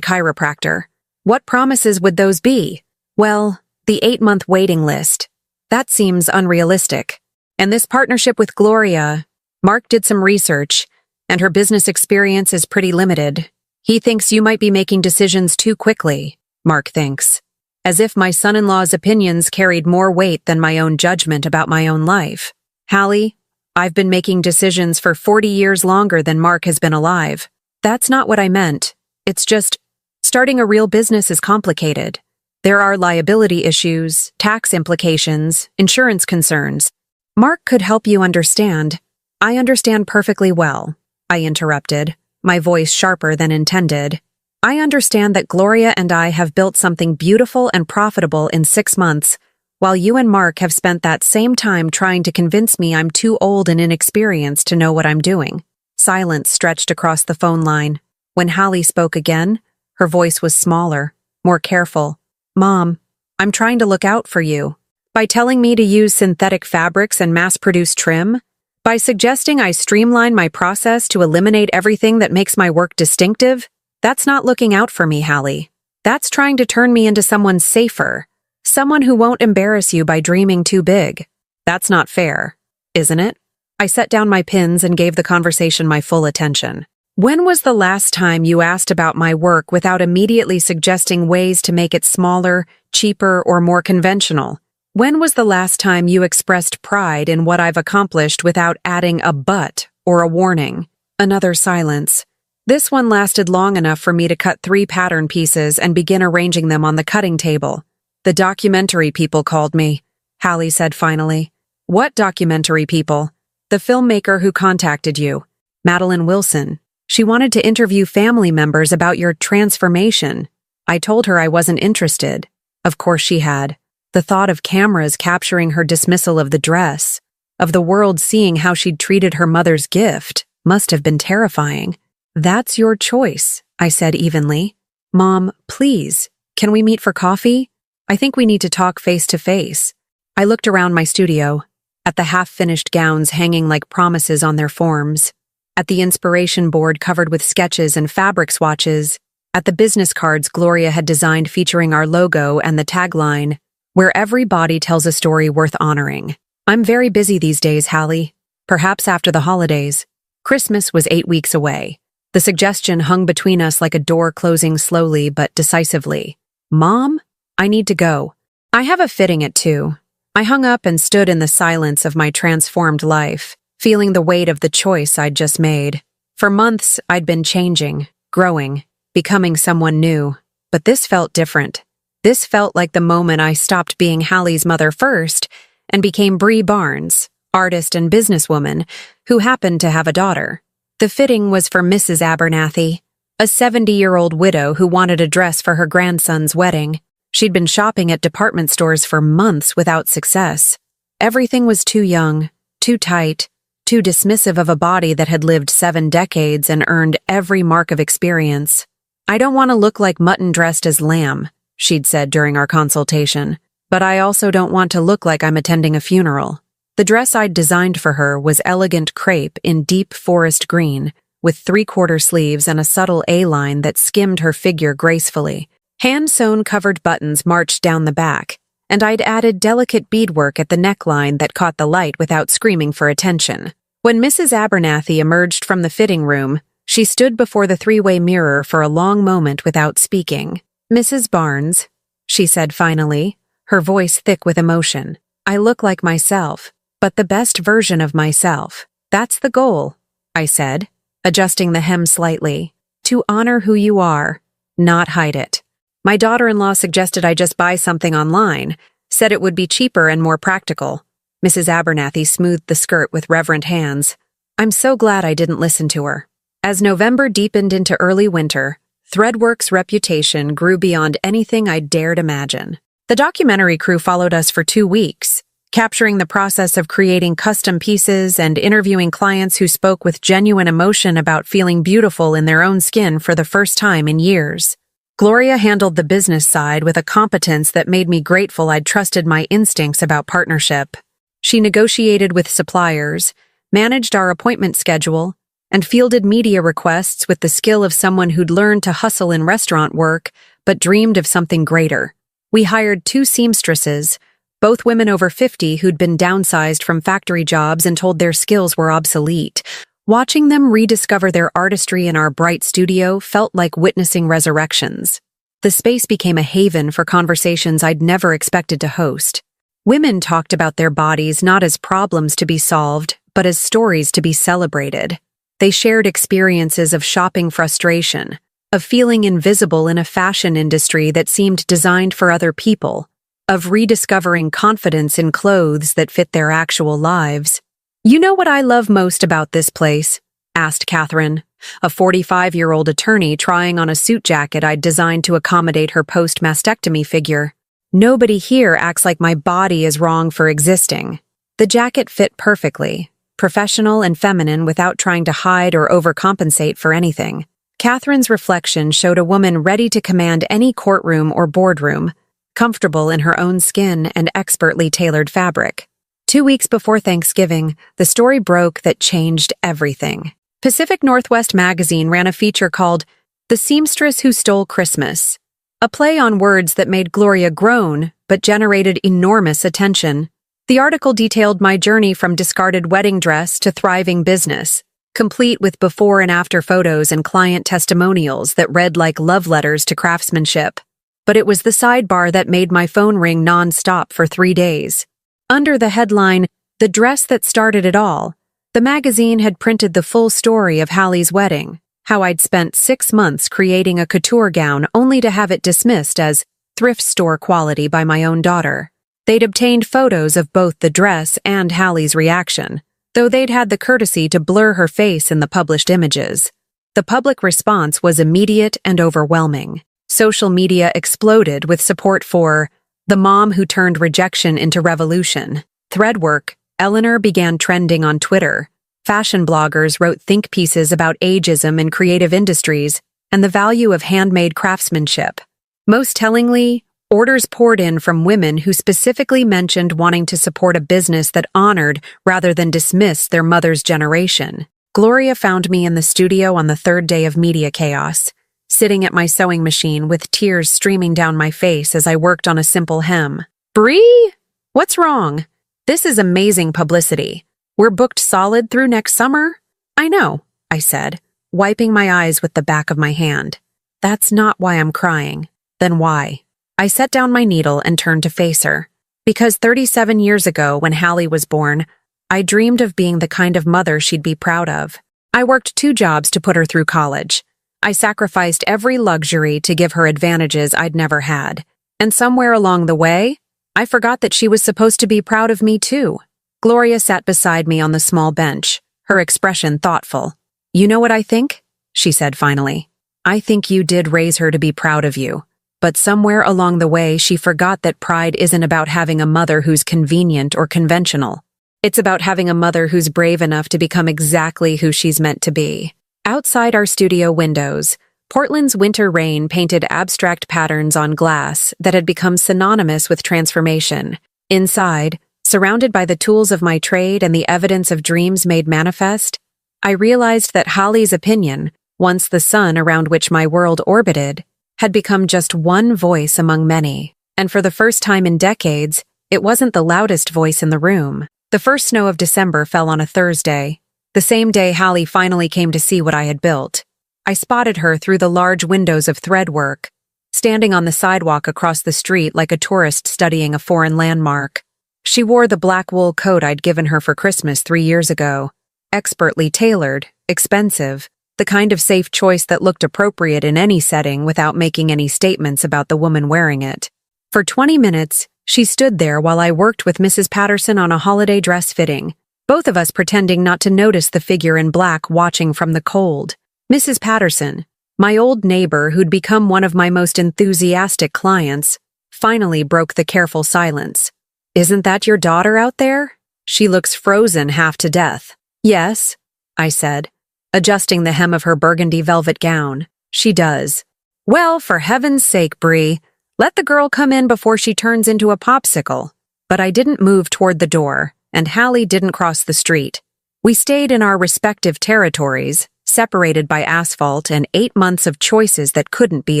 chiropractor. What promises would those be? Well, the 8-month waiting list. That seems unrealistic. And this partnership with Gloria, Mark did some research, and her business experience is pretty limited. He thinks you might be making decisions too quickly, Mark thinks. As if my son-in-law's opinions carried more weight than my own judgment about my own life. "Hallie, I've been making decisions for 40 years longer than Mark has been alive. That's not what I meant. It's just, starting a real business is complicated. There are liability issues, tax implications, insurance concerns. Mark could help you understand." "I understand perfectly well," I interrupted, my voice sharper than intended. "I understand that Gloria and I have built something beautiful and profitable in 6 months, while you and Mark have spent that same time trying to convince me I'm too old and inexperienced to know what I'm doing." Silence stretched across the phone line. When Hallie spoke again, her voice was smaller, more careful. "Mom, I'm trying to look out for you. By telling me to use synthetic fabrics and mass-produce trim? By suggesting I streamline my process to eliminate everything that makes my work distinctive? That's not looking out for me, Hallie. That's trying to turn me into someone safer. Someone who won't embarrass you by dreaming too big. That's not fair, isn't it? I set down my pins and gave the conversation my full attention. When was the last time you asked about my work without immediately suggesting ways to make it smaller, cheaper, or more conventional? When was the last time you expressed pride in what I've accomplished without adding a but or a warning? Another silence. This one lasted long enough for me to cut 3 pattern pieces and begin arranging them on the cutting table. The documentary people called me, Hallie said finally. What documentary people? The filmmaker who contacted you, Madeline Wilson. She wanted to interview family members about your transformation. I told her I wasn't interested. Of course she had. The thought of cameras capturing her dismissal of the dress, of the world seeing how she'd treated her mother's gift, must have been terrifying. That's your choice, I said evenly. Mom, please, can we meet for coffee? I think we need to talk face to face. I looked around my studio, at the half-finished gowns hanging like promises on their forms, at the inspiration board covered with sketches and fabric swatches, at the business cards Gloria had designed featuring our logo and the tagline, "Where every body tells a story worth honoring." I'm very busy these days, Hallie. Perhaps after the holidays. Christmas was 8 weeks away. The suggestion hung between us like a door closing slowly but decisively. Mom, I need to go. I have a fitting at 2. I hung up and stood in the silence of my transformed life, feeling the weight of the choice I'd just made. For months, I'd been changing, growing, becoming someone new. But this felt different. This felt like the moment I stopped being Hallie's mother first and became Bree Barnes, artist and businesswoman, who happened to have a daughter. The fitting was for Mrs. Abernathy, a 70-year-old widow who wanted a dress for her grandson's wedding. She'd been shopping at department stores for months without success. Everything was too young, too tight, too dismissive of a body that had lived 7 decades and earned every mark of experience. I don't want to look like mutton dressed as lamb, she'd said during our consultation, but I also don't want to look like I'm attending a funeral. The dress I'd designed for her was elegant crepe in deep forest green, with 3/4 sleeves and a subtle A-line that skimmed her figure gracefully. Hand-sewn covered buttons marched down the back, and I'd added delicate beadwork at the neckline that caught the light without screaming for attention. When Mrs. Abernathy emerged from the fitting room, she stood before the 3-way mirror for a long moment without speaking. "Mrs. Barnes," she said finally, her voice thick with emotion, "I look like myself, but the best version of myself. That's the goal," I said, adjusting the hem slightly. "To honor who you are, not hide it. My daughter-in-law suggested I just buy something online, said it would be cheaper and more practical." Mrs. Abernathy smoothed the skirt with reverent hands. I'm so glad I didn't listen to her. As November deepened into early winter, Threadwork's reputation grew beyond anything I'd dared imagine. The documentary crew followed us for 2 weeks, capturing the process of creating custom pieces and interviewing clients who spoke with genuine emotion about feeling beautiful in their own skin for the first time in years. Gloria handled the business side with a competence that made me grateful I'd trusted my instincts about partnership. She negotiated with suppliers, managed our appointment schedule, and fielded media requests with the skill of someone who'd learned to hustle in restaurant work but dreamed of something greater. We hired 2 seamstresses, both women over 50 who'd been downsized from factory jobs and told their skills were obsolete. Watching them rediscover their artistry in our bright studio felt like witnessing resurrections. The space became a haven for conversations I'd never expected to host. Women talked about their bodies not as problems to be solved, but as stories to be celebrated. They shared experiences of shopping frustration, of feeling invisible in a fashion industry that seemed designed for other people, of rediscovering confidence in clothes that fit their actual lives. "You know what I love most about this place?" asked Catherine, a 45-year-old attorney trying on a suit jacket I'd designed to accommodate her post-mastectomy figure. "Nobody here acts like my body is wrong for existing." The jacket fit perfectly, professional and feminine without trying to hide or overcompensate for anything. Catherine's reflection showed a woman ready to command any courtroom or boardroom, comfortable in her own skin and expertly tailored fabric. 2 weeks before Thanksgiving, the story broke that changed everything. Pacific Northwest magazine ran a feature called "The Seamstress Who Stole Christmas," a play on words that made Gloria groan but generated enormous attention. The article detailed my journey from discarded wedding dress to thriving business, complete with before and after photos and client testimonials that read like love letters to craftsmanship. But it was the sidebar that made my phone ring non-stop for 3 days. Under the headline, "The Dress That Started It All," the magazine had printed the full story of Hallie's wedding, how I'd spent 6 months creating a couture gown only to have it dismissed as thrift store quality by my own daughter. They'd obtained photos of both the dress and Hallie's reaction, though they'd had the courtesy to blur her face in the published images. The public response was immediate and overwhelming. Social media exploded with support for "the mom who turned rejection into revolution." Threadwork, Eleanor began trending on Twitter. Fashion bloggers wrote think pieces about ageism in creative industries and the value of handmade craftsmanship. Most tellingly, orders poured in from women who specifically mentioned wanting to support a business that honored rather than dismissed their mother's generation. Gloria found me in the studio on the 3rd day of media chaos, sitting at my sewing machine with tears streaming down my face as I worked on a simple hem. "Bree? What's wrong? This is amazing publicity. We're booked solid through next summer?" "I know," I said, wiping my eyes with the back of my hand. "That's not why I'm crying." "Then why?" I set down my needle and turned to face her. Because 37 years ago, when Hallie was born, I dreamed of being the kind of mother she'd be proud of. I worked 2 jobs to put her through college. I sacrificed every luxury to give her advantages I'd never had. And somewhere along the way, I forgot that she was supposed to be proud of me too. Gloria sat beside me on the small bench, her expression thoughtful. "You know what I think?" she said finally. "I think you did raise her to be proud of you. But somewhere along the way, she forgot that pride isn't about having a mother who's convenient or conventional. It's about having a mother who's brave enough to become exactly who she's meant to be." Outside our studio windows, Portland's winter rain painted abstract patterns on glass that had become synonymous with transformation. Inside, surrounded by the tools of my trade and the evidence of dreams made manifest, I realized that Hallie's opinion, once the sun around which my world orbited, had become just one voice among many. And for the first time in decades, it wasn't the loudest voice in the room. The first snow of December fell on a Thursday, the same day Hallie finally came to see what I had built. I spotted her through the large windows of Threadwork, standing on the sidewalk across the street like a tourist studying a foreign landmark. She wore the black wool coat I'd given her for Christmas 3 years ago, expertly tailored, expensive, the kind of safe choice that looked appropriate in any setting without making any statements about the woman wearing it. For 20 minutes, she stood there while I worked with Mrs. Patterson on a holiday dress fitting, both of us pretending not to notice the figure in black watching from the cold. Mrs. Patterson, my old neighbor who'd become one of my most enthusiastic clients, finally broke the careful silence. "Isn't that your daughter out there? She looks frozen half to death." "Yes," I said, adjusting the hem of her burgundy velvet gown. "She does." "Well, for heaven's sake, Bree, let the girl come in before she turns into a popsicle." But I didn't move toward the door, and Hallie didn't cross the street. We stayed in our respective territories, separated by asphalt and 8 months of choices that couldn't be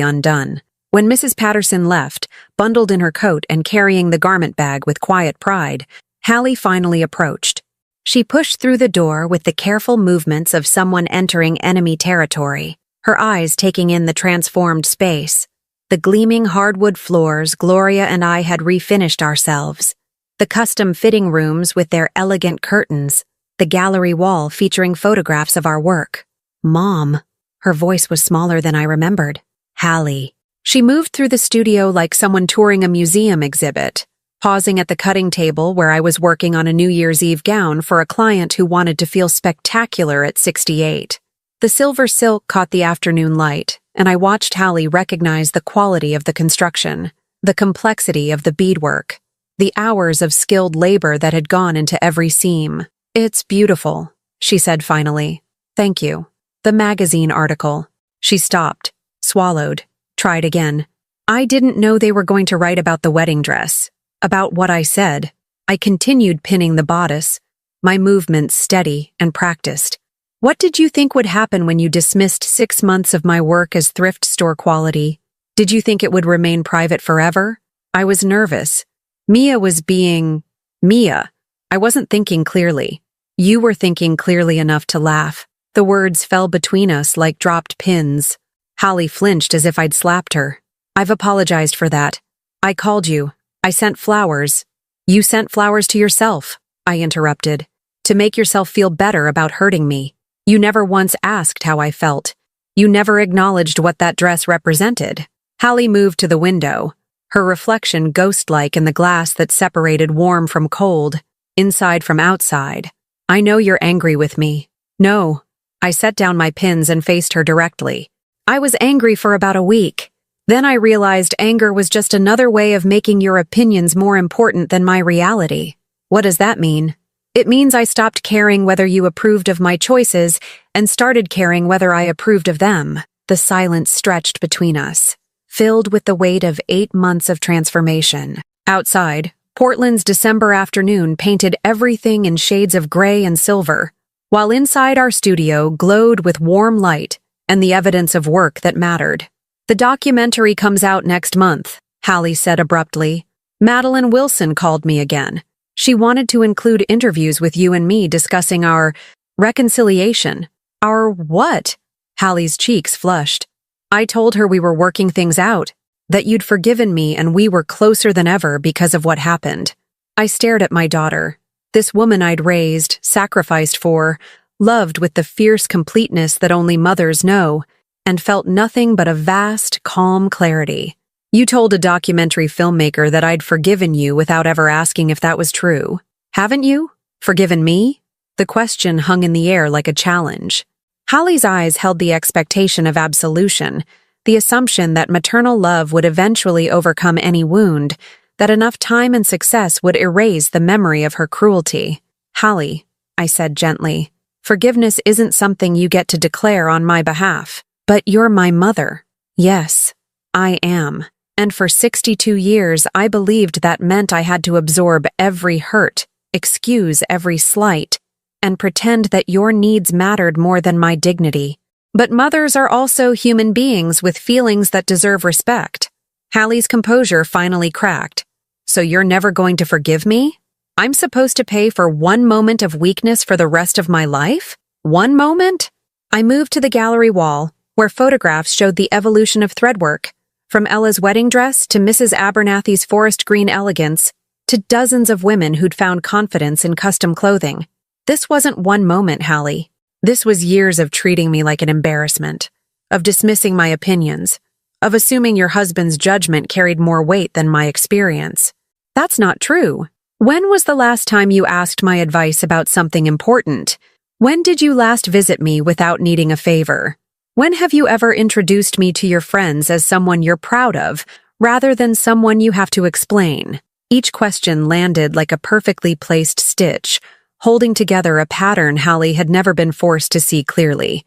undone. When Mrs. Patterson left, bundled in her coat and carrying the garment bag with quiet pride, Hallie finally approached. She pushed through the door with the careful movements of someone entering enemy territory, her eyes taking in the transformed space. The gleaming hardwood floors Gloria and I had refinished ourselves, the custom fitting rooms with their elegant curtains, the gallery wall featuring photographs of our work. "Mom." Her voice was smaller than I remembered. "Hallie." She moved through the studio like someone touring a museum exhibit, pausing at the cutting table where I was working on a New Year's Eve gown for a client who wanted to feel spectacular at 68. The silver silk caught the afternoon light, and I watched Hallie recognize the quality of the construction, the complexity of the beadwork, the hours of skilled labor that had gone into every seam. "It's beautiful," she said finally. "Thank you." "The magazine article." She stopped, swallowed, tried again. I didn't know they were going to write about the wedding dress, about what I said. I continued pinning the bodice, my movements steady and practiced. What did you think would happen when you dismissed 6 months of my work as thrift store quality? Did you think it would remain private forever? I was nervous. Mia was being Mia. I wasn't thinking clearly. You were thinking clearly enough to laugh. The words fell between us like dropped pins. Holly flinched as if I'd slapped her. I've apologized for that. I called you. I sent flowers. You sent flowers to yourself, I interrupted, to make yourself feel better about hurting me. You never once asked how I felt. You never acknowledged what that dress represented. Holly moved to the window, her reflection ghost-like in the glass that separated warm from cold, inside from outside. I know you're angry with me. No. I set down my pins and faced her directly. I was angry for about a week. Then I realized anger was just another way of making your opinions more important than my reality. What does that mean? It means I stopped caring whether you approved of my choices and started caring whether I approved of them. The silence stretched between us, filled with the weight of 8 months of transformation. Outside, Portland's December afternoon painted everything in shades of gray and silver, while inside our studio glowed with warm light and the evidence of work that mattered. The documentary comes out next month, Hallie said abruptly. Madeline Wilson called me again. She wanted to include interviews with you and me discussing our reconciliation. Our what? Hallie's cheeks flushed. I told her we were working things out, that you'd forgiven me and we were closer than ever because of what happened. I stared at my daughter, this woman I'd raised, sacrificed for, loved with the fierce completeness that only mothers know, and felt nothing but a vast, calm clarity. You told a documentary filmmaker that I'd forgiven you without ever asking if that was true. Haven't you? Forgiven me? The question hung in the air like a challenge. Hallie's eyes held the expectation of absolution, the assumption that maternal love would eventually overcome any wound, that enough time and success would erase the memory of her cruelty. Hallie, I said gently, forgiveness isn't something you get to declare on my behalf. But you're my mother. Yes, I am. And for 62 years, I believed that meant I had to absorb every hurt, excuse every slight, and pretend that your needs mattered more than my dignity. But mothers are also human beings with feelings that deserve respect. Hallie's composure finally cracked. So you're never going to forgive me? I'm supposed to pay for 1 moment of weakness for the rest of my life? 1 moment? I moved to the gallery wall, where photographs showed the evolution of threadwork, from Ella's wedding dress to Mrs. Abernathy's forest green elegance, to dozens of women who'd found confidence in custom clothing. This wasn't 1 moment, Hallie. This was years of treating me like an embarrassment, of dismissing my opinions, of assuming your husband's judgment carried more weight than my experience. That's not true. When was the last time you asked my advice about something important? When did you last visit me without needing a favor? When have you ever introduced me to your friends as someone you're proud of, rather than someone you have to explain? Each question landed like a perfectly placed stitch, holding together a pattern Hallie had never been forced to see clearly.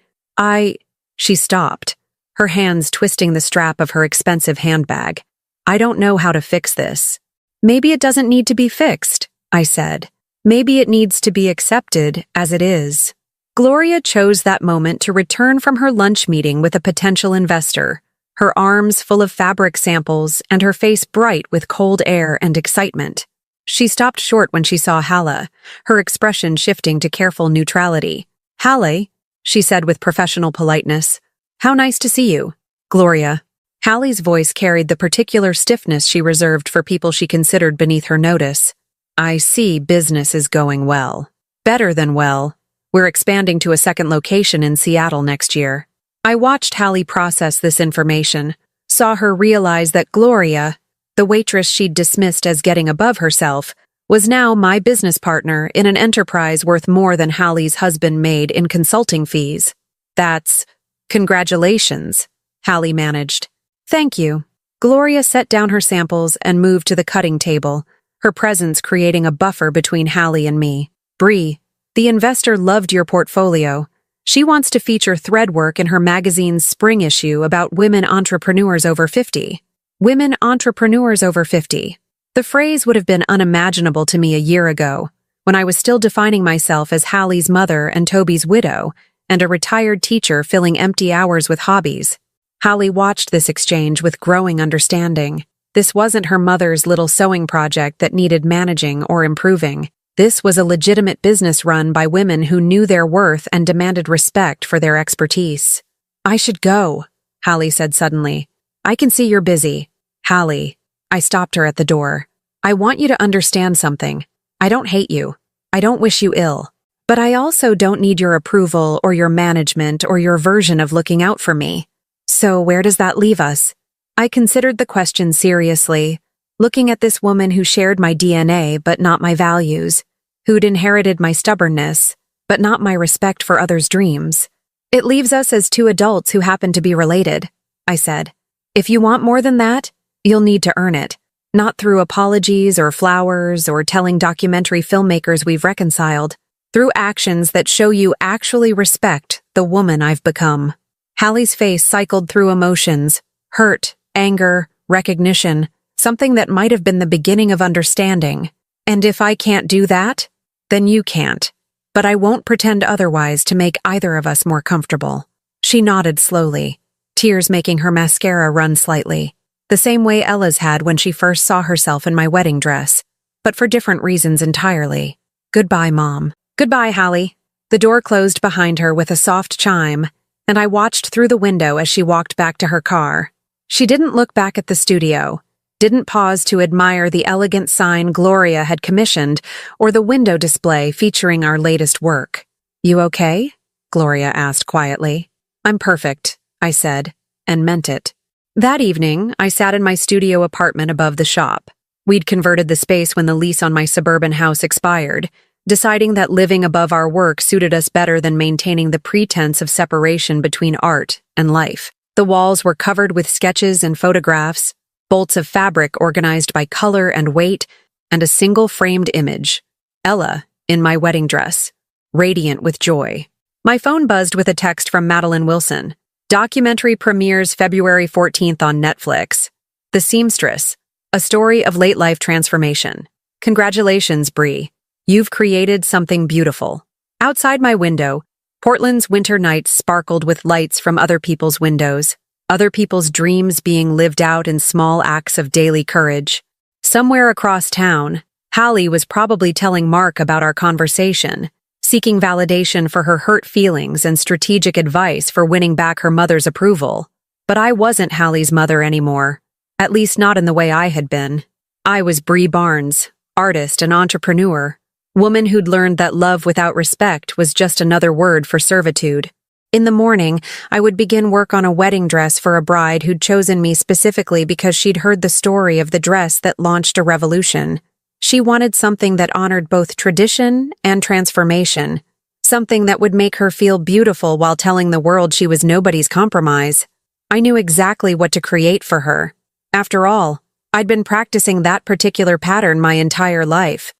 She stopped, her hands twisting the strap of her expensive handbag. I don't know how to fix this. Maybe it doesn't need to be fixed, I said. Maybe it needs to be accepted as it is. Gloria chose that moment to return from her lunch meeting with a potential investor, her arms full of fabric samples and her face bright with cold air and excitement. She stopped short when she saw Hala, her expression shifting to careful neutrality. Hallie, she said with professional politeness. How nice to see you. Gloria. Hallie's voice carried the particular stiffness she reserved for people she considered beneath her notice. I see business is going well. Better than well. We're expanding to a second location in Seattle next year. I watched Hallie process this information, saw her realize that Gloria, the waitress she'd dismissed as getting above herself, was now my business partner in an enterprise worth more than Hallie's husband made in consulting fees. That's congratulations, Hallie managed. Thank you. Gloria set down her samples and moved to the cutting table, her presence creating a buffer between Hallie and me. Bree, the investor loved your portfolio. She wants to feature threadwork in her magazine's spring issue about women entrepreneurs over 50. Women entrepreneurs over 50. The phrase would have been unimaginable to me a year ago, when I was still defining myself as Hallie's mother and Toby's widow, and a retired teacher filling empty hours with hobbies. Hallie watched this exchange with growing understanding. This wasn't her mother's little sewing project that needed managing or improving. This was a legitimate business run by women who knew their worth and demanded respect for their expertise. "I should go," Hallie said suddenly. "I can see you're busy." "Hallie," I stopped her at the door. "I want you to understand something. I don't hate you. I don't wish you ill. But I also don't need your approval or your management or your version of looking out for me. So where does that leave us?" I considered the question seriously, looking at this woman who shared my DNA but not my values, who'd inherited my stubbornness, but not my respect for others' dreams. "It leaves us as two adults who happen to be related," I said. "If you want more than that, you'll need to earn it. Not through apologies or flowers or telling documentary filmmakers we've reconciled. Through actions that show you actually respect the woman I've become." Hallie's face cycled through emotions: hurt, anger, recognition, something that might have been the beginning of understanding. "And if I can't do that, then you can't. But I won't pretend otherwise to make either of us more comfortable." She nodded slowly, tears making her mascara run slightly, the same way Ella's had when she first saw herself in my wedding dress, but for different reasons entirely. "Goodbye, Mom." "Goodbye, Hallie." The door closed behind her with a soft chime, and I watched through the window as she walked back to her car. She didn't look back at the studio, didn't pause to admire the elegant sign Gloria had commissioned or the window display featuring our latest work. "You okay?" Gloria asked quietly. "I'm perfect," I said, and meant it. That evening, I sat in my studio apartment above the shop. We'd converted the space when the lease on my suburban house expired, deciding that living above our work suited us better than maintaining the pretense of separation between art and life. The walls were covered with sketches and photographs, bolts of fabric organized by color and weight, and a single framed image: Ella, in my wedding dress, radiant with joy. My phone buzzed with a text from Madeline Wilson. "Documentary premieres February 14th on Netflix. The Seamstress, a story of late-life transformation. Congratulations, Bree. You've created something beautiful." Outside my window, Portland's winter nights sparkled with lights from other people's windows, other people's dreams being lived out in small acts of daily courage. Somewhere across town, Hallie was probably telling Mark about our conversation, seeking validation for her hurt feelings and strategic advice for winning back her mother's approval. But I wasn't Hallie's mother anymore, at least not in the way I had been. I was Bree Barnes, artist and entrepreneur, woman who'd learned that love without respect was just another word for servitude. In the morning, I would begin work on a wedding dress for a bride who'd chosen me specifically because she'd heard the story of the dress that launched a revolution. She wanted something that honored both tradition and transformation, something that would make her feel beautiful while telling the world she was nobody's compromise. I knew exactly what to create for her. After all, I'd been practicing that particular pattern my entire life.